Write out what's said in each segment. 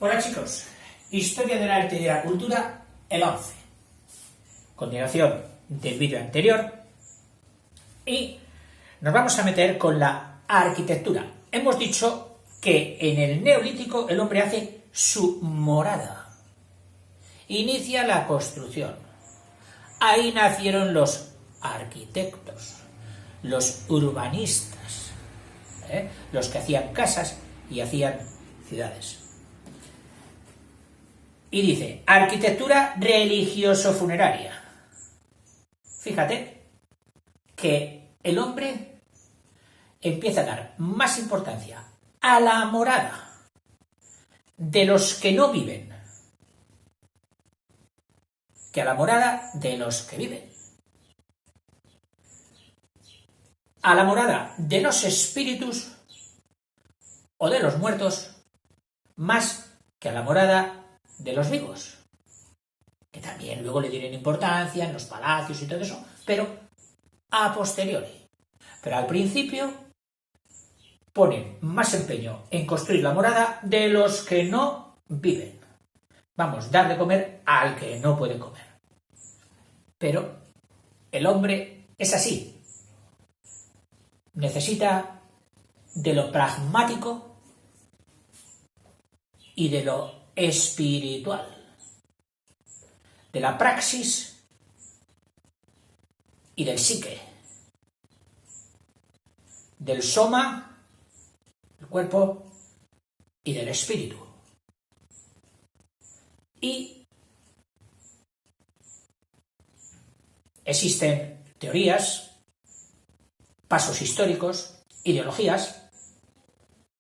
Hola chicos, Historia del Arte y de la Cultura, el 11. Continuación del vídeo anterior. Y nos vamos a meter con la arquitectura. Hemos dicho que en el Neolítico el hombre hace su morada. Inicia la construcción. Ahí nacieron los arquitectos, los urbanistas, los que hacían casas y hacían ciudades. Y dice, arquitectura religioso-funeraria. Fíjate que el hombre empieza a dar más importancia a la morada de los que no viven que a la morada de los que viven. A la morada de los espíritus o de los muertos más que a la morada de los vivos, que también luego le tienen importancia en los palacios y todo eso, pero a posteriori. Pero al principio ponen más empeño en construir la morada de los que no viven. Vamos, dar de comer al que no puede comer. Pero el hombre es así. Necesita de lo pragmático y de lo espiritual, de la praxis y del psique, del soma, el cuerpo, y del espíritu. Y existen teorías, pasos históricos, ideologías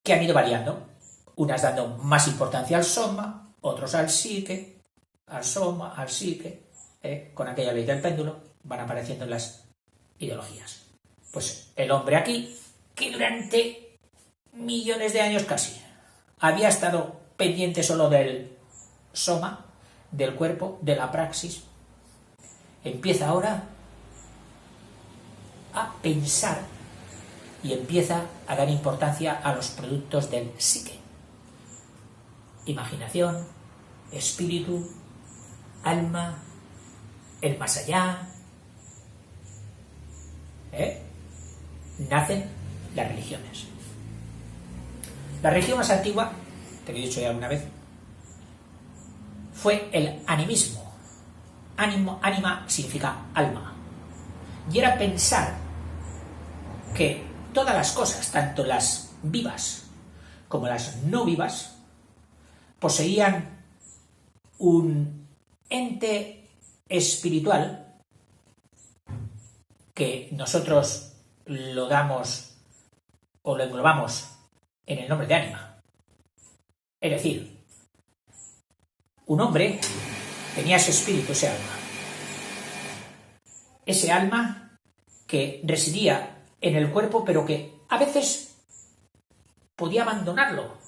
que han ido variando. Unas dando más importancia al soma, otros al psique, al soma, al psique, con aquella ley del péndulo, van apareciendo las ideologías. Pues el hombre aquí, que durante millones de años casi, había estado pendiente solo del soma, del cuerpo, de la praxis, empieza ahora a pensar y empieza a dar importancia a los productos del psique. Imaginación, espíritu, alma, el más allá. Nacen las religiones. La religión más antigua, te lo he dicho ya alguna vez, fue el animismo. Ánima significa alma. Y era pensar que todas las cosas, tanto las vivas como las no vivas, poseían un ente espiritual que nosotros lo damos o lo englobamos en el nombre de ánima. Es decir, un hombre tenía ese espíritu, ese alma. Ese alma que residía en el cuerpo, pero que a veces podía abandonarlo,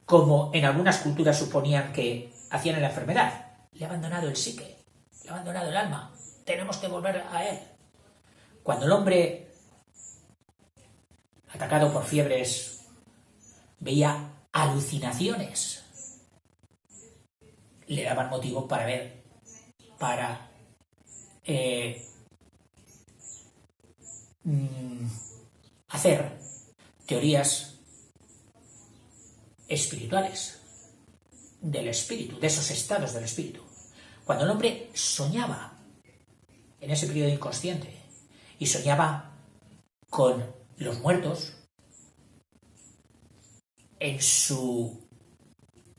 como en algunas culturas suponían que hacían en la enfermedad. Le ha abandonado el psique, le ha abandonado el alma, tenemos que volver a él. Cuando el hombre, atacado por fiebres, veía alucinaciones, le daban motivo para hacer teorías espirituales del espíritu, de esos estados del espíritu. Cuando el hombre soñaba en ese periodo inconsciente y soñaba con los muertos, en su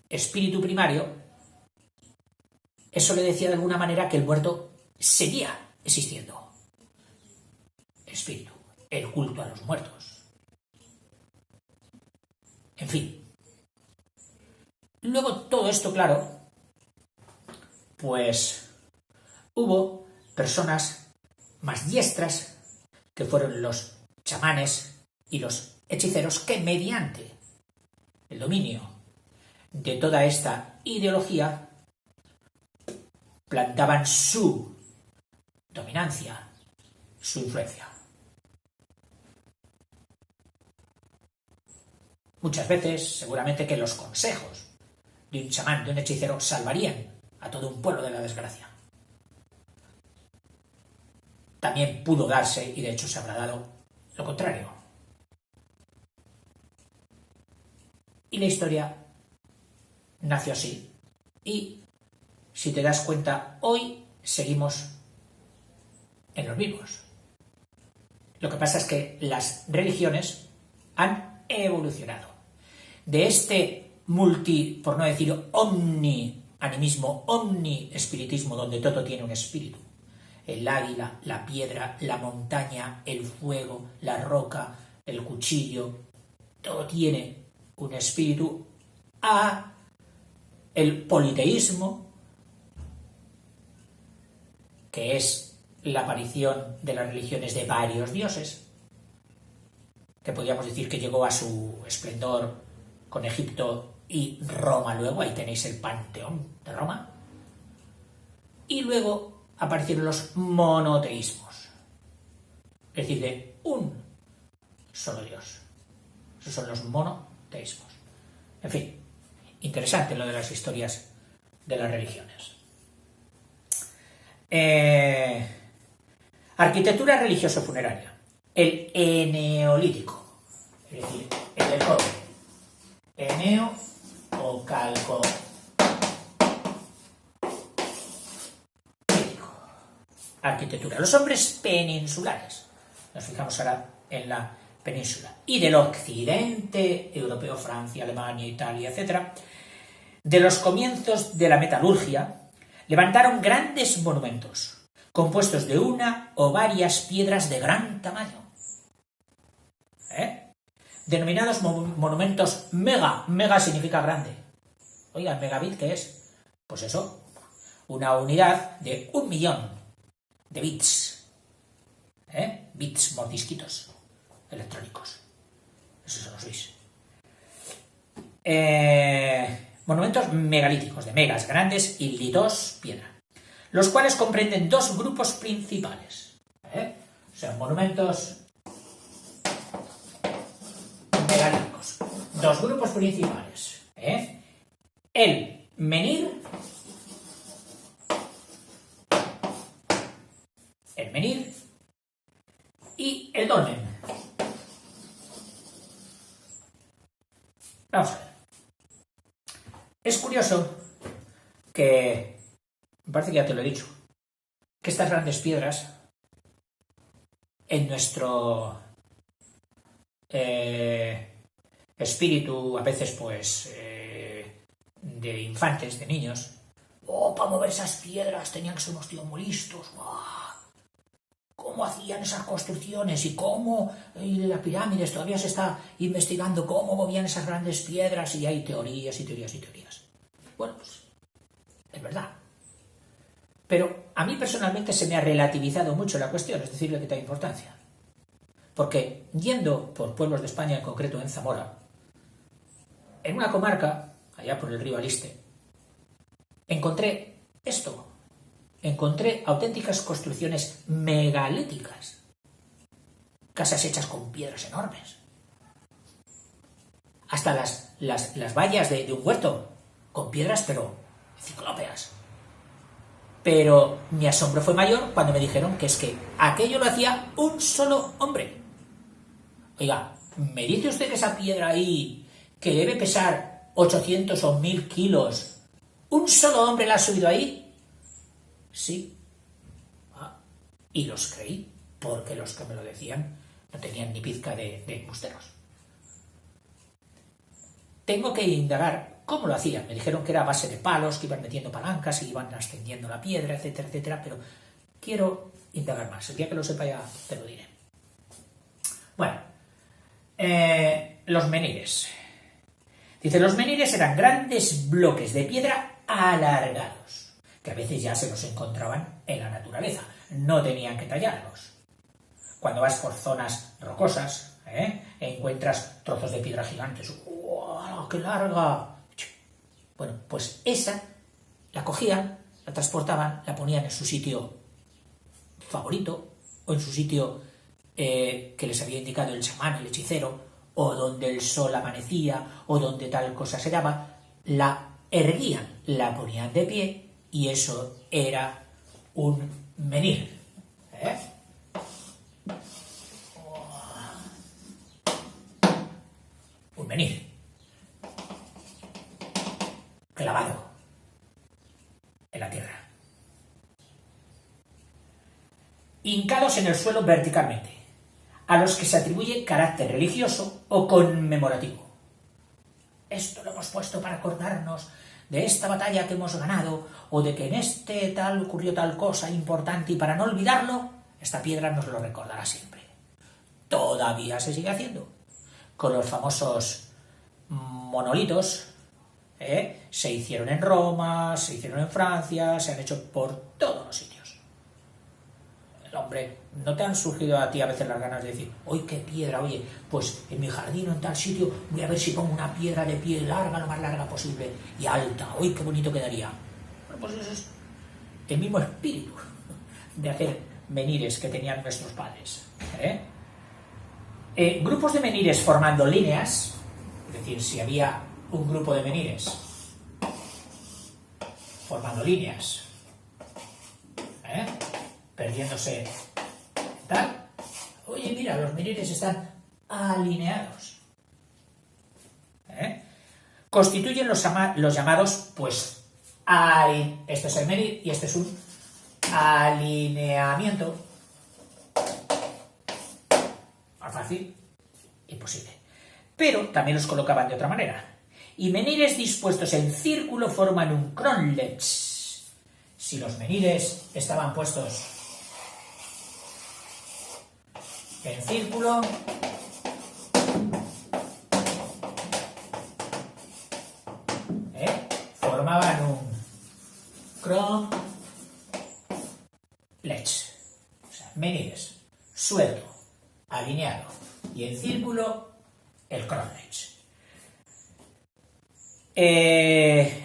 espíritu primario, eso le decía de alguna manera que el muerto seguía existiendo. El espíritu, el culto a los muertos. En fin. Luego todo esto, claro, pues hubo personas más diestras, que fueron los chamanes y los hechiceros, que mediante el dominio de toda esta ideología plantaban su dominancia, su influencia. muchas veces seguramente que los consejos de un chamán, de un hechicero, salvarían a todo un pueblo de la desgracia. También pudo darse, y de hecho se habrá dado, lo contrario. Y la historia nació así. Y, si te das cuenta, hoy seguimos en los mismos. Lo que pasa es que las religiones han evolucionado. De este por no decir omni-animismo, omni-espiritismo, donde todo tiene un espíritu. El águila, la piedra, la montaña, el fuego, la roca, el cuchillo, todo tiene un espíritu, a el politeísmo, que es la aparición de las religiones de varios dioses, que podríamos decir que llegó a su esplendor con Egipto y Roma luego, ahí tenéis el Panteón de Roma, y luego aparecieron los monoteísmos, es decir, de un solo Dios. Esos son los monoteísmos. En fin, interesante lo de las historias de las religiones. Arquitectura religioso-funeraria. El eneolítico, es decir, el del cobre. Eneo o calco. Arquitectura. Los hombres peninsulares. Nos fijamos ahora en la península. Y del occidente europeo, Francia, Alemania, Italia, etc., de los comienzos de la metalurgia, levantaron grandes monumentos, compuestos de una o varias piedras de gran tamaño. Denominados monumentos mega. Mega significa grande. Oiga, ¿el megabit qué es? Pues eso, una unidad de 1.000.000 de bits. Bits mordisquitos electrónicos. Esos son los bits. Monumentos megalíticos, de megas grandes, y litos, piedra, los cuales comprenden dos grupos principales. O sea, monumentos megalíticos. Dos grupos principales. El menhir. El menhir y el dolmen. Vamos a ver. Es curioso que, me parece que ya te lo he dicho, que estas grandes piedras en nuestro espíritu, a veces pues de infantes, de niños, para mover esas piedras tenían que ser unos tíos muy listos. ¿Cómo hacían esas construcciones? Y cómo las pirámides, todavía se está investigando cómo movían esas grandes piedras, y hay teorías y teorías y teorías. Bueno, pues es verdad. Pero a mí personalmente se me ha relativizado mucho la cuestión, es decir, le quita importancia. Porque yendo por pueblos de España, en concreto en Zamora, en una comarca, allá por el río Aliste, encontré esto. Encontré auténticas construcciones megalíticas. Casas hechas con piedras enormes. Hasta las vallas de un huerto, con piedras, pero ciclópeas. Pero mi asombro fue mayor cuando me dijeron que es que aquello lo hacía un solo hombre. Oiga, ¿me dice usted que esa piedra ahí, que debe pesar 800 o 1.000 kilos, un solo hombre la ha subido ahí? Sí. Y los creí, porque los que me lo decían no tenían ni pizca de embusteros. Tengo que indagar cómo lo hacían. Me dijeron que era a base de palos, que iban metiendo palancas y iban ascendiendo la piedra, etcétera, etcétera, pero quiero indagar más. El día que lo sepa ya te lo diré. Bueno, los menhires. Dice, los menhires eran grandes bloques de piedra alargados, que a veces ya se los encontraban en la naturaleza, no tenían que tallarlos. Cuando vas por zonas rocosas, encuentras trozos de piedra gigantes. ¡Wow, qué larga! Bueno, pues esa la cogían, la transportaban, la ponían en su sitio favorito, o en su sitio que les había indicado el chamán, el hechicero, o donde el sol amanecía, o donde tal cosa se daba, la erguían, la ponían de pie, y eso era un menir. Un menir. Clavado en la tierra. Hincados en el suelo verticalmente, a los que se atribuye carácter religioso o conmemorativo. Esto lo hemos puesto para acordarnos de esta batalla que hemos ganado, o de que en este tal ocurrió tal cosa importante, y para no olvidarlo, esta piedra nos lo recordará siempre. Todavía se sigue haciendo, con los famosos monolitos. Se hicieron en Roma, se hicieron en Francia, se han hecho por todos los sitios. Hombre, ¿no te han surgido a ti a veces las ganas de decir, ¡oye, qué piedra! Oye, pues en mi jardín o en tal sitio voy a ver si pongo una piedra de pie larga, lo más larga posible, y alta! ¡Uy, qué bonito quedaría! Bueno, pues eso es el mismo espíritu de hacer menires que tenían nuestros padres. Grupos de menires formando líneas, es decir, si había un grupo de menires formando líneas, perdiéndose tal, oye, mira, los menires están alineados. Constituyen los llamados, pues, este es el menir y este es un alineamiento. Más fácil, imposible. Pero también los colocaban de otra manera. Y menires dispuestos en círculo forman un cronlech. Si los menires estaban puestos en círculo, formaban un cronlech. O sea, menires, suelto, alineado, y en círculo, el cronlech.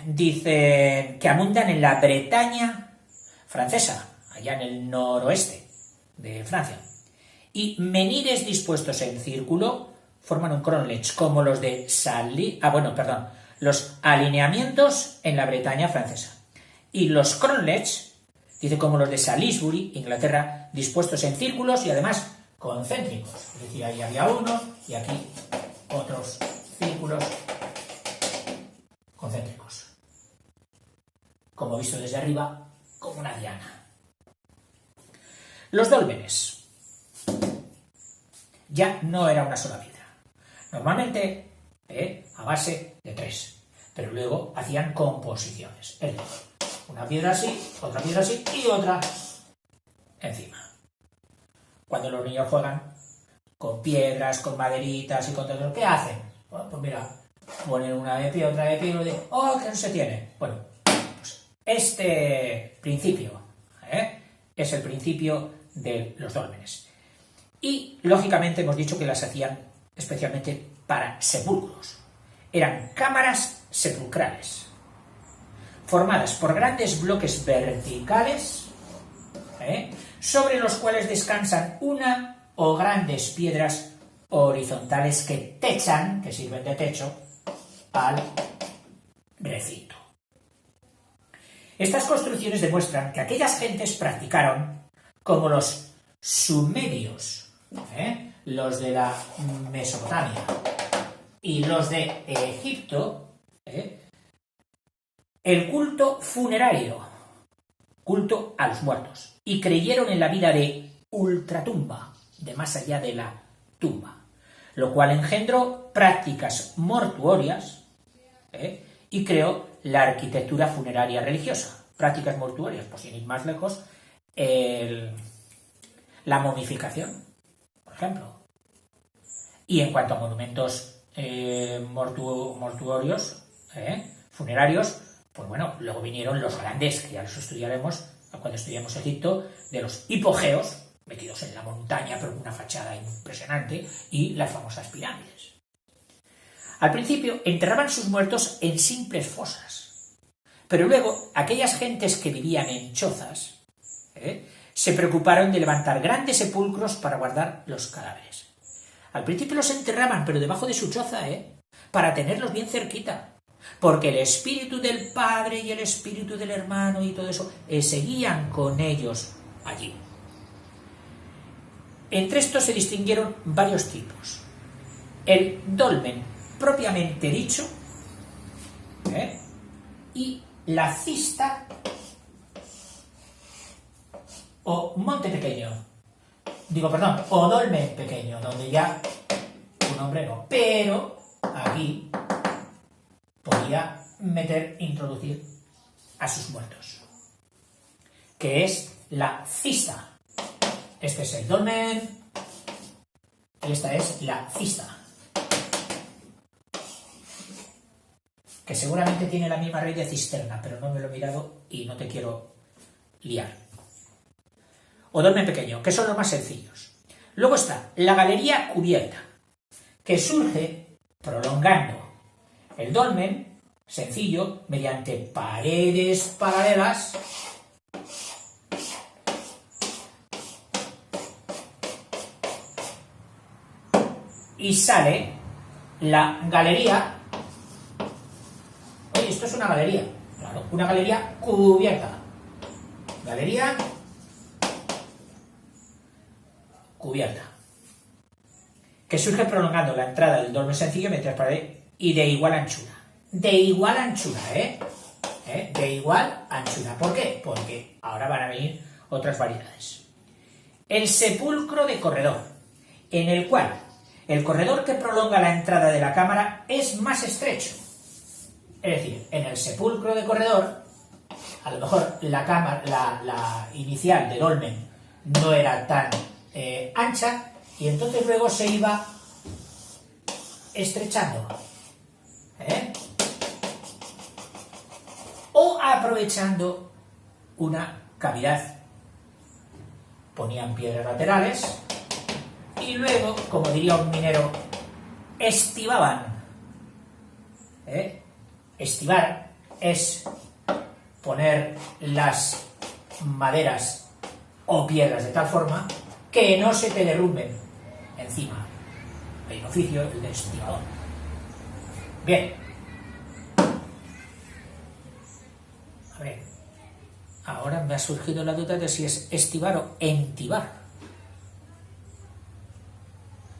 Dicen que abundan en la Bretaña francesa, allá en el noroeste de Francia. Y menires dispuestos en círculo forman un cronlech, como los de los alineamientos en la Bretaña francesa. Y los cronlech, dice, como los de Salisbury, Inglaterra, dispuestos en círculos y además concéntricos. Es decir, ahí había uno y aquí otros círculos concéntricos. Como visto desde arriba, como una diana. Los dólmenes. Ya no era una sola piedra. Normalmente a base de 3. Pero luego hacían composiciones. Es decir, una piedra así y otra encima. Cuando los niños juegan con piedras, con maderitas y con todo, ¿qué hacen? Bueno, pues mira, ponen una de pie, otra de pie, y uno dice, ¡oh, que no se tiene! Bueno, pues este principio es el principio de los dólmenes. Y, lógicamente, hemos dicho que las hacían especialmente para sepulcros. Eran cámaras sepulcrales, formadas por grandes bloques verticales, sobre los cuales descansan una o grandes piedras horizontales que techan, que sirven de techo, al recinto. Estas construcciones demuestran que aquellas gentes practicaron, como los sumerios, los de la Mesopotamia y los de Egipto, el culto funerario, culto a los muertos, y creyeron en la vida de ultratumba, de más allá de la tumba, lo cual engendró prácticas mortuorias y creó la arquitectura funeraria religiosa. Prácticas mortuorias, pues sin ir más lejos, la momificación, por ejemplo. Y en cuanto a monumentos mortuorios, funerarios, pues bueno, luego vinieron los grandes, que ya los estudiaremos cuando estudiemos Egipto, de los hipogeos, metidos en la montaña, pero con una fachada impresionante, y las famosas pirámides. Al principio enterraban sus muertos en simples fosas, pero luego aquellas gentes que vivían en chozas se preocuparon de levantar grandes sepulcros para guardar los cadáveres. Al principio los enterraban, pero debajo de su choza, para tenerlos bien cerquita. Porque el espíritu del padre y el espíritu del hermano y todo eso seguían con ellos allí. Entre estos se distinguieron varios tipos. El dolmen propiamente dicho, y la cista o monte pequeño. O dolmen pequeño, donde ya un hombre no. Pero aquí podía introducir a sus muertos, que es la cista. Este es el dolmen y esta es la cista, que seguramente tiene la misma raíz de cisterna, pero no me lo he mirado y no te quiero liar. O dolmen pequeño, que son los más sencillos. Luego está la galería cubierta, que surge prolongando el dolmen sencillo mediante paredes paralelas y sale la galería. Oye, esto es una galería. Claro, una galería cubierta. Galería cubierta, que surge prolongando la entrada del dolmen sencillo mediante paredes y de igual anchura. De igual anchura, De igual anchura. ¿Por qué? Porque ahora van a venir otras variedades. El sepulcro de corredor, en el cual el corredor que prolonga la entrada de la cámara es más estrecho. Es decir, en el sepulcro de corredor, a lo mejor la inicial de dolmen no era tan ancha y entonces luego se iba estrechando. O aprovechando una cavidad. Ponían piedras laterales y luego, como diría un minero, estivaban. Estivar es poner las maderas o piedras de tal forma que no se te derrumben encima. Hay un oficio, el de estivador. Bien. A ver, ahora me ha surgido la duda de si es estivar o entibar.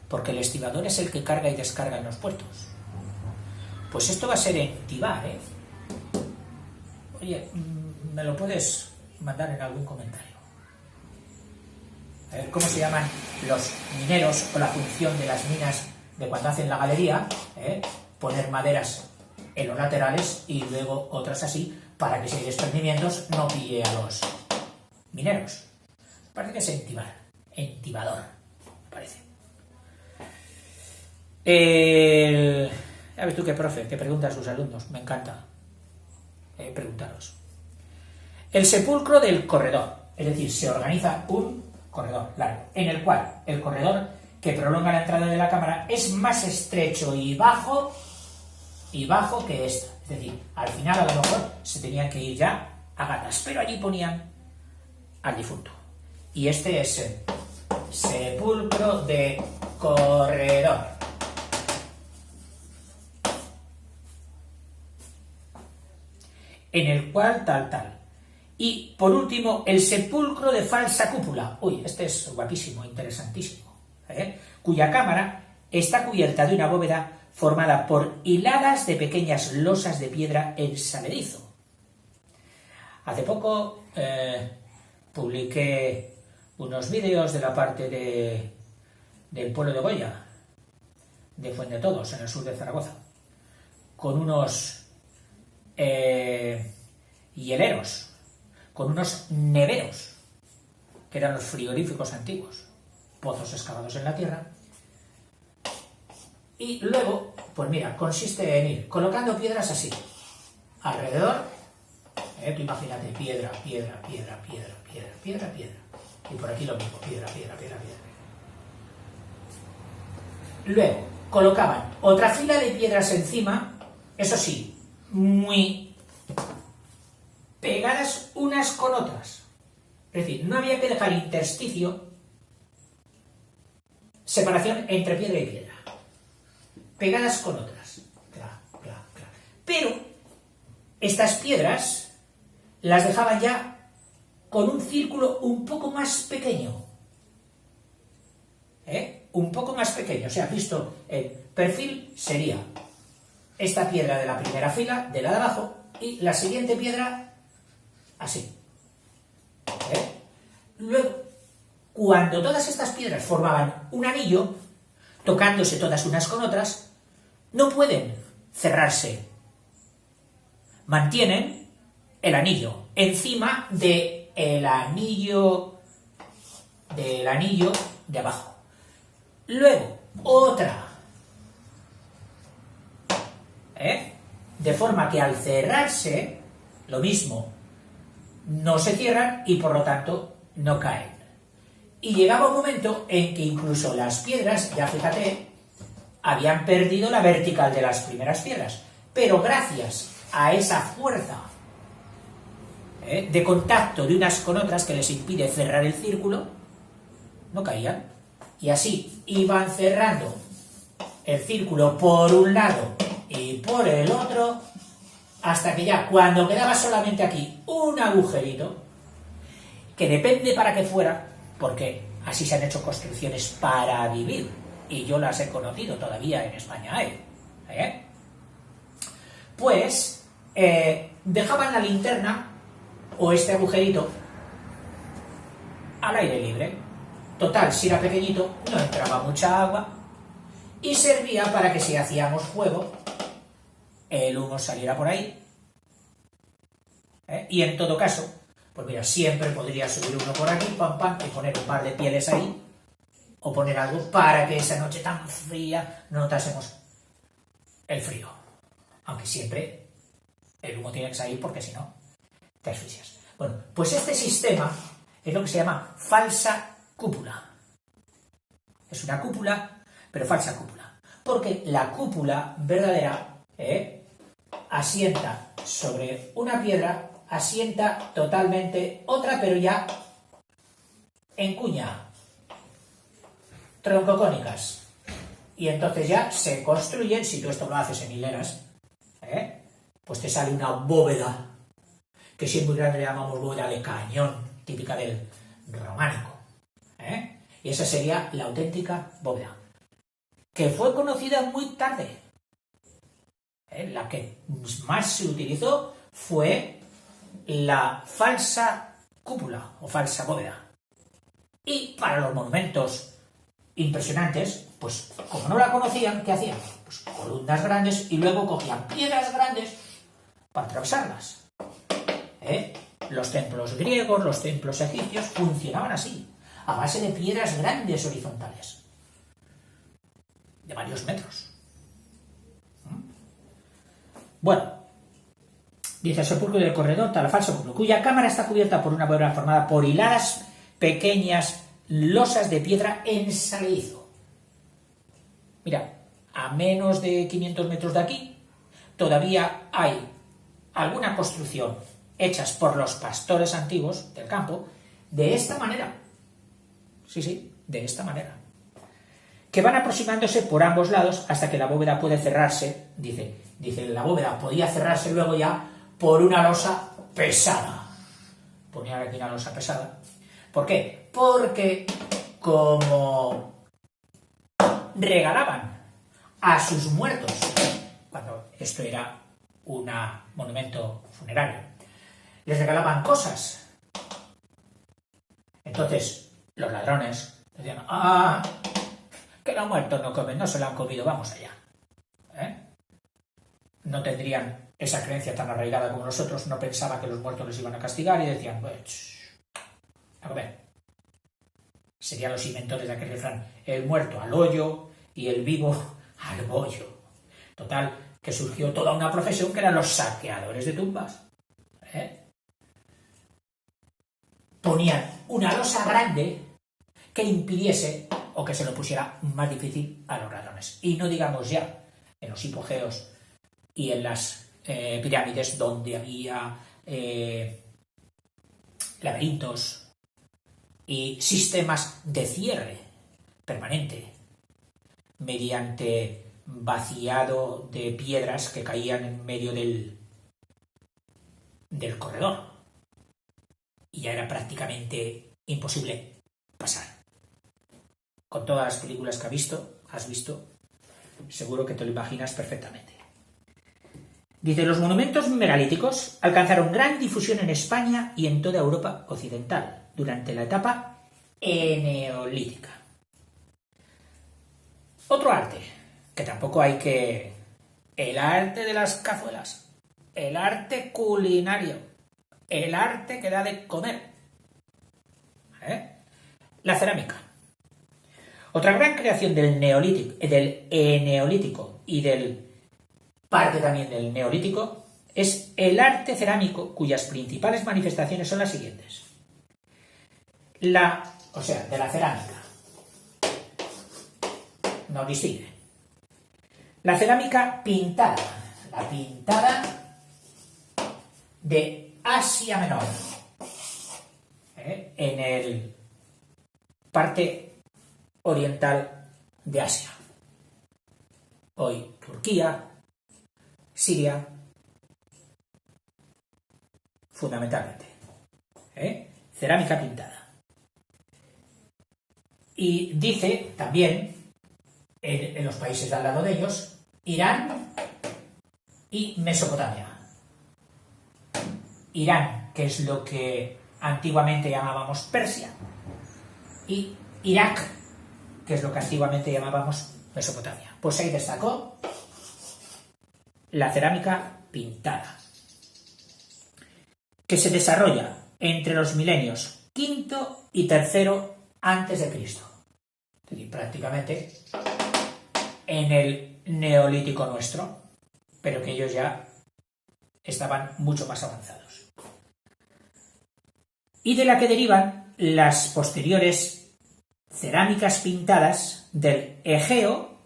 Porque el estibador es el que carga y descarga en los puertos. Pues esto va a ser entibar, Oye, ¿me lo puedes mandar en algún comentario? A ver cómo se llaman los mineros o la función de las minas de cuando hacen la galería, poner maderas en los laterales y luego otras así, para que si hay desprendimientos no pille a los mineros. Parece que es entibar, entibador, me parece. Ya ves tú qué profe, que pregunta a sus alumnos, me encanta preguntaros. El sepulcro del corredor, es decir, se organiza un corredor largo, en el cual el corredor que prolonga la entrada de la cámara es más estrecho y bajo que esta. Es decir, al final a lo mejor se tenían que ir ya a gatas, pero allí ponían al difunto. Y este es el sepulcro de corredor. En el cual tal. Y, por último, el sepulcro de falsa cúpula. Uy, este es guapísimo, interesantísimo. Cuya cámara está cubierta de una bóveda formada por hiladas de pequeñas losas de piedra ensaledizo. Hace poco publiqué unos vídeos de la parte del pueblo de Goya, de Fuendetodos, en el sur de Zaragoza, con unos hieleros, con unos neveros, que eran los frigoríficos antiguos, pozos excavados en la tierra. Y luego, pues mira, consiste en ir colocando piedras así, alrededor, tú imagínate, piedra, y por aquí lo mismo, piedra. Luego, colocaban otra fila de piedras encima, eso sí, muy pegadas unas con otras. Es decir, no había que dejar intersticio, separación entre piedra y piedra, pegadas con otras. Pero estas piedras las dejaban ya con un círculo un poco más pequeño. Un poco más pequeño. O sea, visto el perfil, sería esta piedra de la primera fila, de la de abajo, y la siguiente piedra así. Luego, cuando todas estas piedras formaban un anillo, tocándose todas unas con otras, no pueden cerrarse. Mantienen el anillo encima del anillo de abajo. Luego, otra. De forma que al cerrarse, lo mismo, no se cierran y por lo tanto no caen. Y llegaba un momento en que incluso las piedras, ya fíjate, habían perdido la vertical de las primeras piedras, pero gracias a esa fuerza de contacto de unas con otras que les impide cerrar el círculo, no caían. Y así iban cerrando el círculo por un lado y por el otro, hasta que ya cuando quedaba solamente aquí un agujerito, que depende para qué fuera, porque así se han hecho construcciones para vivir, y yo las he conocido, todavía en España hay, pues dejaban la linterna o este agujerito al aire libre. Total, si era pequeñito, no entraba mucha agua y servía para que si hacíamos fuego, el humo saliera por ahí. Y en todo caso, pues mira, siempre podría subir uno por aquí, pam, pam, y poner un par de pieles ahí, o poner algo para que esa noche tan fría no notásemos el frío. Aunque siempre el humo tiene que salir porque si no, te asfixias. Bueno, pues este sistema es lo que se llama falsa cúpula. Es una cúpula, pero falsa cúpula. Porque la cúpula verdadera asienta sobre una piedra, asienta totalmente otra, pero ya en cuña, troncocónicas. Y entonces ya se construyen, si tú esto lo haces en hileras, pues te sale una bóveda, que si es muy grande le llamamos bóveda de cañón, típica del románico. Y esa sería la auténtica bóveda, que fue conocida muy tarde. La que más se utilizó fue la falsa cúpula o falsa bóveda. Y para los monumentos impresionantes, pues como no la conocían, ¿qué hacían? Pues columnas grandes y luego cogían piedras grandes para atravesarlas. Los templos griegos, los templos egipcios funcionaban así, a base de piedras grandes horizontales, de varios metros. Bueno, dice el sepulcro del corredor, tal falso cúpula, cuya cámara está cubierta por una bóveda formada por hiladas pequeñas losas de piedra en saladizo. Mira, a menos de 500 metros de aquí, todavía hay alguna construcción hechas por los pastores antiguos del campo, de esta manera. Sí, de esta manera. Que van aproximándose por ambos lados hasta que la bóveda puede cerrarse, dice, la bóveda podía cerrarse luego ya por una losa pesada. Ponían aquí una losa pesada. ¿Por qué? Porque como regalaban a sus muertos, cuando esto era un monumento funerario, les regalaban cosas. Entonces, los ladrones decían, que los muertos no comen, no se lo han comido, vamos allá. No tendrían esa creencia tan arraigada como nosotros, no pensaban que los muertos les iban a castigar y decían, pues, a comer. Serían los inventores de aquel refrán, el muerto al hoyo y el vivo al bollo. Total, que surgió toda una profesión que eran los saqueadores de tumbas. Ponían una losa grande que impidiese o que se lo pusiera más difícil a los ladrones. Y no digamos ya en los hipogeos y en las pirámides donde había laberintos y sistemas de cierre permanente mediante vaciado de piedras que caían en medio del corredor. Y ya era prácticamente imposible pasar. Con todas las películas que has visto, seguro que te lo imaginas perfectamente. Dice, los monumentos megalíticos alcanzaron gran difusión en España y en toda Europa occidental durante la etapa eneolítica. Otro arte, que tampoco hay que... El arte de las cazuelas, el arte culinario, el arte que da de comer. La cerámica. Otra gran creación del eneolítico y del parte también del neolítico es el arte cerámico, cuyas principales manifestaciones son las siguientes. De la cerámica. Nos distingue. La cerámica pintada. La pintada de Asia Menor. En el parte oriental de Asia. Hoy Turquía, Siria, fundamentalmente. Cerámica pintada. Y dice también, en los países de al lado de ellos, Irán y Mesopotamia. Irán, que es lo que antiguamente llamábamos Persia, y Irak, que es lo que antiguamente llamábamos Mesopotamia. Pues ahí destacó la cerámica pintada, que se desarrolla entre los milenios V y III antes de Cristo. Es decir, prácticamente en el neolítico nuestro, pero que ellos ya estaban mucho más avanzados. Y de la que derivan las posteriores cerámicas pintadas del Egeo,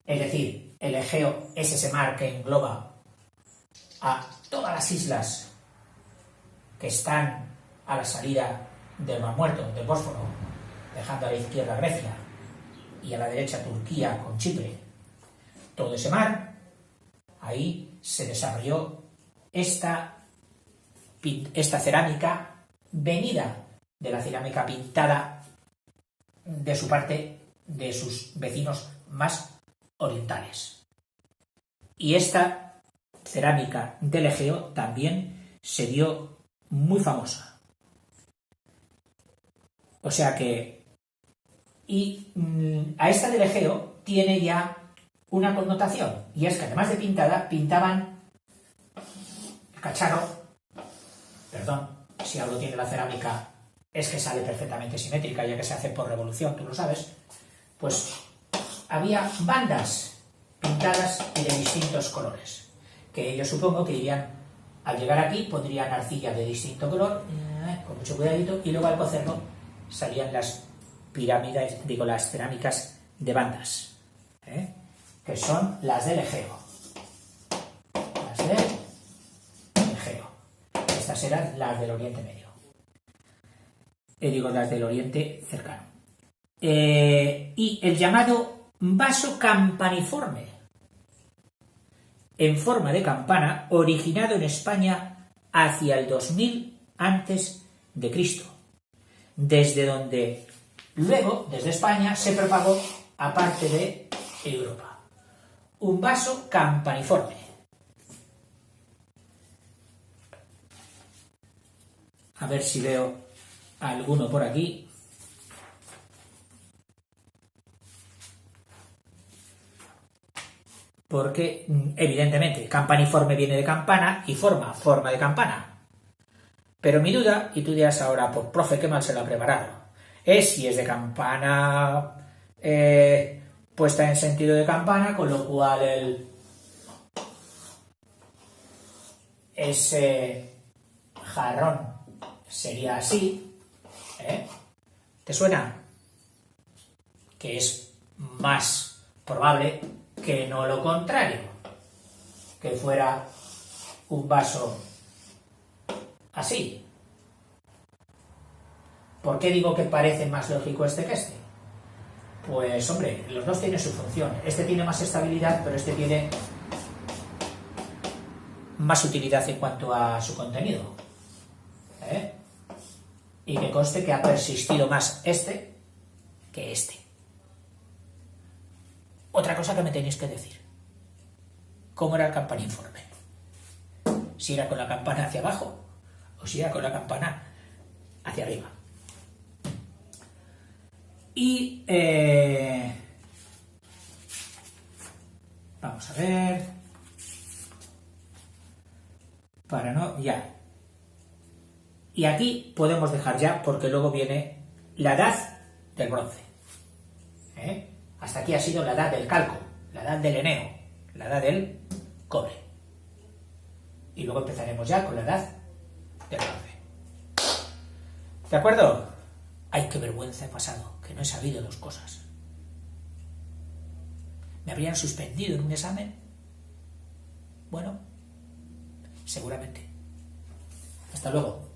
es decir, el Egeo es ese mar que engloba a todas las islas que están a la salida del Mar Muerto, del Bósforo, dejando a la izquierda Grecia y a la derecha Turquía con Chipre. Todo ese mar, ahí se desarrolló esta cerámica venida de la cerámica pintada de su parte, de sus vecinos más orientales. Y esta cerámica del Egeo también se dio muy famosa. O sea que... Y a esta del Egeo tiene ya una connotación, y es que además de pintada, pintaban el cacharro, perdón, si algo tiene la cerámica es que sale perfectamente simétrica, ya que se hace por revolución, tú lo sabes, pues había bandas pintadas y de distintos colores, que yo supongo que irían, al llegar aquí, pondrían arcilla de distinto color, con mucho cuidadito, y luego al cocerlo salían las pirámides, las cerámicas de bandas, que son las del Egeo. Las del Egeo. Estas eran las del Oriente Medio. Las del Oriente cercano. Y el llamado vaso campaniforme, en forma de campana, originado en España hacia el 2000 antes de Cristo, desde donde luego, desde España, se propagó a parte de Europa. Un vaso campaniforme. A ver si veo alguno por aquí. Porque, evidentemente, campaniforme viene de campana y forma de campana. Pero mi duda, y tú dirás ahora, pues profe, qué mal se lo ha preparado, es si es de campana puesta en sentido de campana, con lo cual ese jarrón sería así, ¿Te suena? Que es más probable que no lo contrario, que fuera un vaso así. ¿Por qué digo que parece más lógico este que este? Pues hombre, los dos tienen su función. Este tiene más estabilidad, pero este tiene más utilidad en cuanto a su contenido. Y que conste que ha persistido más este que este. Otra cosa que me tenéis que decir. ¿Cómo era el campaniforme? Si era con la campana hacia abajo o si era con la campana hacia arriba. Y vamos a ver. Para no, ya. Y aquí podemos dejar ya, porque luego viene la edad del bronce. Hasta aquí ha sido la edad del calco, la edad del eneo, la edad del cobre. Y luego empezaremos ya con la edad del bronce. ¿De acuerdo? Ay, qué vergüenza he pasado, que no he sabido 2 cosas. ¿Me habrían suspendido en un examen? Bueno, seguramente. Hasta luego.